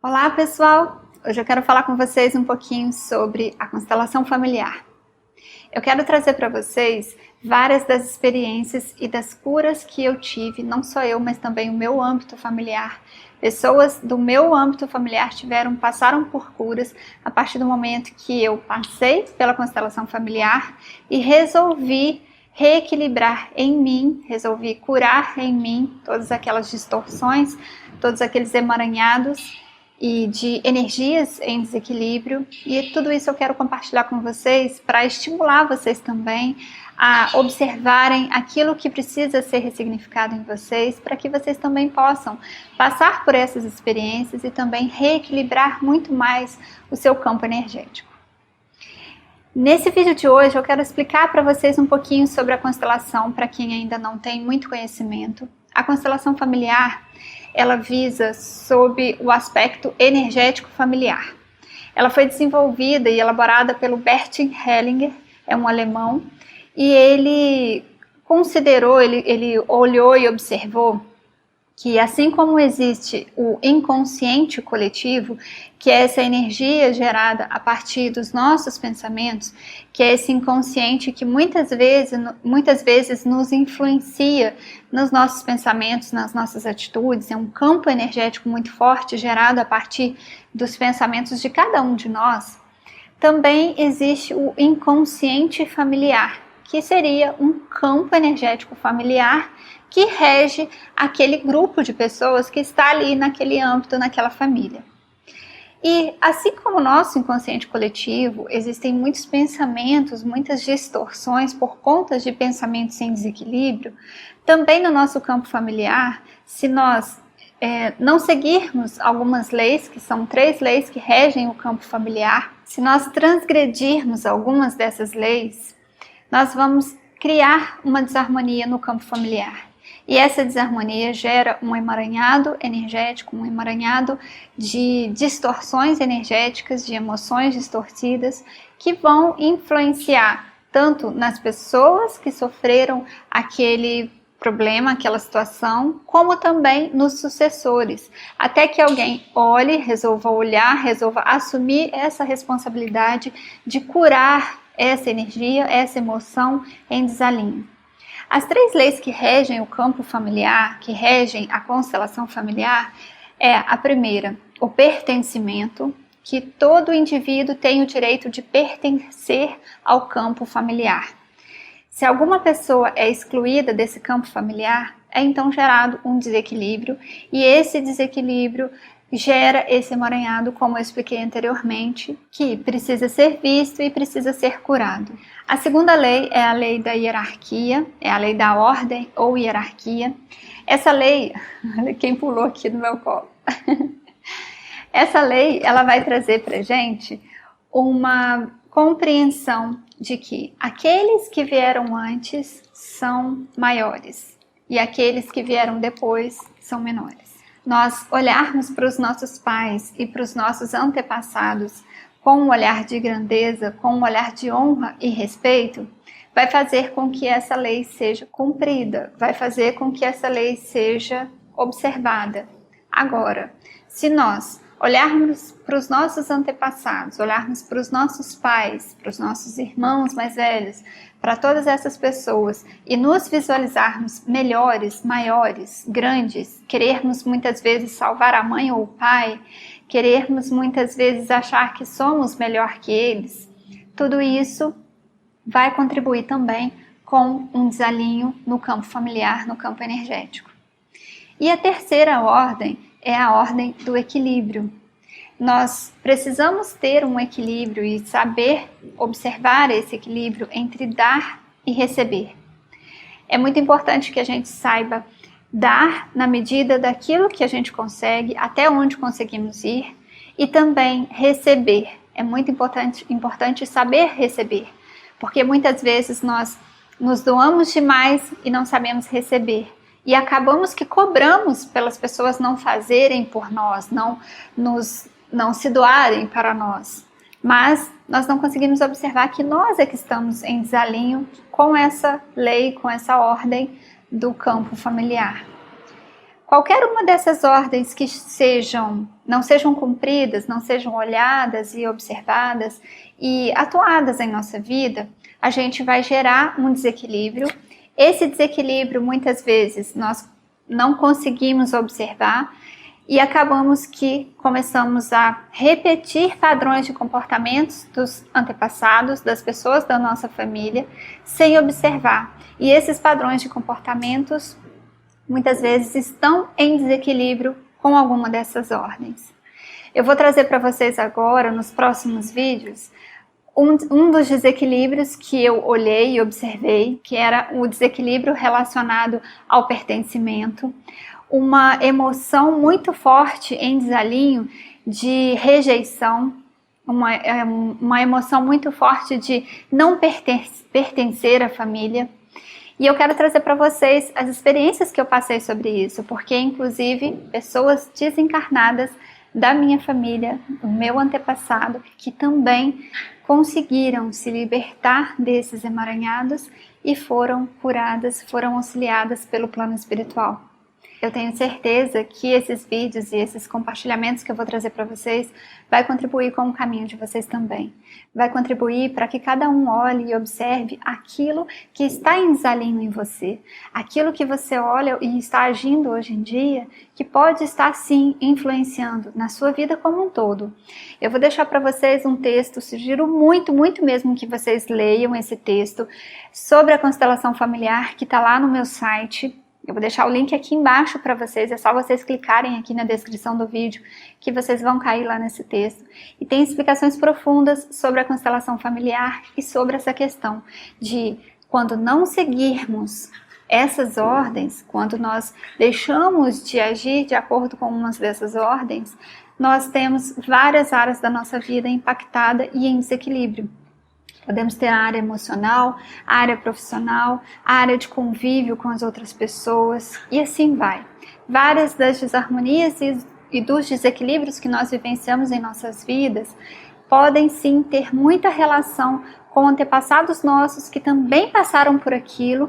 Olá pessoal, hoje eu quero falar com vocês um pouquinho sobre a constelação familiar. Eu quero trazer para vocês várias das experiências e das curas que eu tive, não só eu, mas também o meu âmbito familiar. Pessoas do meu âmbito familiar passaram por curas a partir do momento que eu passei pela constelação familiar e resolvi reequilibrar em mim, resolvi curar em mim todas aquelas distorções, todos aqueles emaranhados e de energias em desequilíbrio, e tudo isso eu quero compartilhar com vocês para estimular vocês também a observarem aquilo que precisa ser ressignificado em vocês, para que vocês também possam passar por essas experiências e também reequilibrar muito mais o seu campo energético. Nesse vídeo de hoje eu quero explicar para vocês um pouquinho sobre a constelação, para quem ainda não tem muito conhecimento. A constelação familiar, ela visa sob o aspecto energético familiar. Ela foi desenvolvida e elaborada pelo Bert Hellinger, é um alemão, e ele considerou, ele olhou e observou que assim como existe o inconsciente coletivo, que é essa energia gerada a partir dos nossos pensamentos, que é esse inconsciente que muitas vezes nos influencia nos nossos pensamentos, nas nossas atitudes, é um campo energético muito forte gerado a partir dos pensamentos de cada um de nós. Também existe o inconsciente familiar, que seria um campo energético familiar que rege aquele grupo de pessoas que está ali naquele âmbito, naquela família. E assim como o nosso inconsciente coletivo, existem muitos pensamentos, muitas distorções por conta de pensamentos em desequilíbrio, também no nosso campo familiar, se nós não seguirmos algumas leis, que são 3 leis que regem o campo familiar, se nós transgredirmos algumas dessas leis, nós vamos criar uma desarmonia no campo familiar. E essa desarmonia gera um emaranhado energético, um emaranhado de distorções energéticas, de emoções distorcidas, que vão influenciar tanto nas pessoas que sofreram aquele problema, aquela situação, como também nos sucessores, até que alguém olhe, resolva olhar, resolva assumir essa responsabilidade de curar essa energia, essa emoção em desalinho. As 3 leis que regem o campo familiar, que regem a constelação familiar, é a primeira, o pertencimento, que todo indivíduo tem o direito de pertencer ao campo familiar. Se alguma pessoa é excluída desse campo familiar, é então gerado um desequilíbrio, e esse desequilíbrio gera esse emaranhado, como eu expliquei anteriormente, que precisa ser visto e precisa ser curado. A segunda lei é a lei da hierarquia, é a lei da ordem ou hierarquia. Essa lei, olha quem pulou aqui no meu colo. Essa lei, ela vai trazer pra gente uma compreensão de que aqueles que vieram antes são maiores e aqueles que vieram depois são menores. Nós olharmos para os nossos pais e para os nossos antepassados com um olhar de grandeza, com um olhar de honra e respeito, vai fazer com que essa lei seja cumprida, vai fazer com que essa lei seja observada. Agora, se nós olharmos para os nossos antepassados, olharmos para os nossos pais, para os nossos irmãos mais velhos, para todas essas pessoas e nos visualizarmos melhores, maiores, grandes, querermos muitas vezes salvar a mãe ou o pai, querermos muitas vezes achar que somos melhor que eles, tudo isso vai contribuir também com um desalinho no campo familiar, no campo energético. E a terceira ordem é a ordem do equilíbrio. Nós precisamos ter um equilíbrio e saber observar esse equilíbrio entre dar e receber. É muito importante que a gente saiba dar na medida daquilo que a gente consegue, até onde conseguimos ir, e também receber. É muito importante saber receber, porque muitas vezes nós nos doamos demais e não sabemos receber. E acabamos que cobramos pelas pessoas não fazerem por nós, não se doarem para nós. Mas nós não conseguimos observar que nós é que estamos em desalinho com essa lei, com essa ordem do campo familiar. Qualquer uma dessas ordens que não sejam cumpridas, não sejam olhadas e observadas e atuadas em nossa vida, a gente vai gerar um desequilíbrio. Esse desequilíbrio, muitas vezes, nós não conseguimos observar e acabamos que começamos a repetir padrões de comportamentos dos antepassados, das pessoas da nossa família, sem observar. E esses padrões de comportamentos, muitas vezes, estão em desequilíbrio com alguma dessas ordens. Eu vou trazer para vocês agora, nos próximos vídeos, um dos desequilíbrios que eu olhei e observei, que era o desequilíbrio relacionado ao pertencimento, uma emoção muito forte em desalinho de rejeição, uma emoção muito forte de não pertencer à família. E eu quero trazer para vocês as experiências que eu passei sobre isso, porque inclusive pessoas desencarnadas da minha família, do meu antepassado, que também conseguiram se libertar desses emaranhados e foram curadas, foram auxiliadas pelo plano espiritual. Eu tenho certeza que esses vídeos e esses compartilhamentos que eu vou trazer para vocês vai contribuir com o caminho de vocês também. Vai contribuir para que cada um olhe e observe aquilo que está em desalinho em você, aquilo que você olha e está agindo hoje em dia, que pode estar sim influenciando na sua vida como um todo. Eu vou deixar para vocês um texto, sugiro muito, muito mesmo que vocês leiam esse texto sobre a constelação familiar que está lá no meu site. Eu vou deixar o link aqui embaixo para vocês, é só vocês clicarem aqui na descrição do vídeo que vocês vão cair lá nesse texto. E tem explicações profundas sobre a constelação familiar e sobre essa questão de quando não seguirmos essas ordens, quando nós deixamos de agir de acordo com umas dessas ordens, nós temos várias áreas da nossa vida impactada e em desequilíbrio. Podemos ter a área emocional, a área profissional, a área de convívio com as outras pessoas e assim vai. Várias das desarmonias e dos desequilíbrios que nós vivenciamos em nossas vidas podem sim ter muita relação com antepassados nossos que também passaram por aquilo,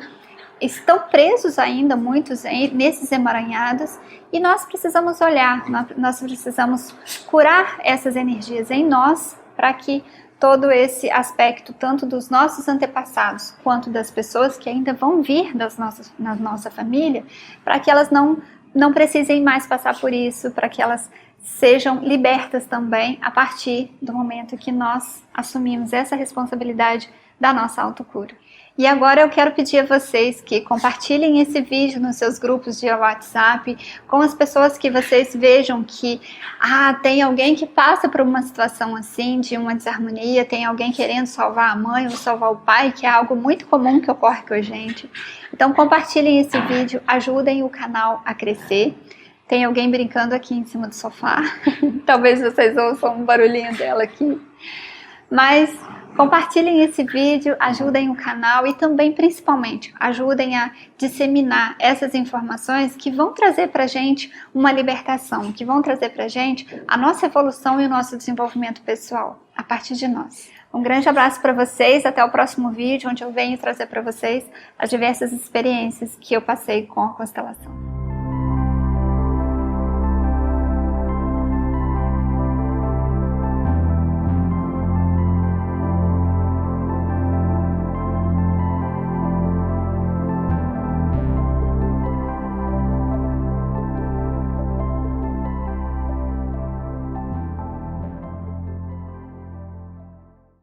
estão presos ainda muitos nesses emaranhados e nós precisamos olhar, nós precisamos curar essas energias em nós para que todo esse aspecto, tanto dos nossos antepassados, quanto das pessoas que ainda vão vir na nossa família, para que elas não precisem mais passar por isso, para que elas sejam libertas também a partir do momento que nós assumimos essa responsabilidade da nossa autocura. E agora eu quero pedir a vocês que compartilhem esse vídeo nos seus grupos de WhatsApp, com as pessoas que vocês vejam que tem alguém que passa por uma situação assim, de uma desarmonia, tem alguém querendo salvar a mãe ou salvar o pai, que é algo muito comum que ocorre com a gente. Então compartilhem esse vídeo, ajudem o canal a crescer. Tem alguém brincando aqui em cima do sofá, talvez vocês ouçam um barulhinho dela aqui. Mas compartilhem esse vídeo, ajudem o canal e também, principalmente, ajudem a disseminar essas informações que vão trazer para a gente uma libertação, que vão trazer para a gente a nossa evolução e o nosso desenvolvimento pessoal, a partir de nós. Um grande abraço para vocês, até o próximo vídeo, onde eu venho trazer para vocês as diversas experiências que eu passei com a constelação.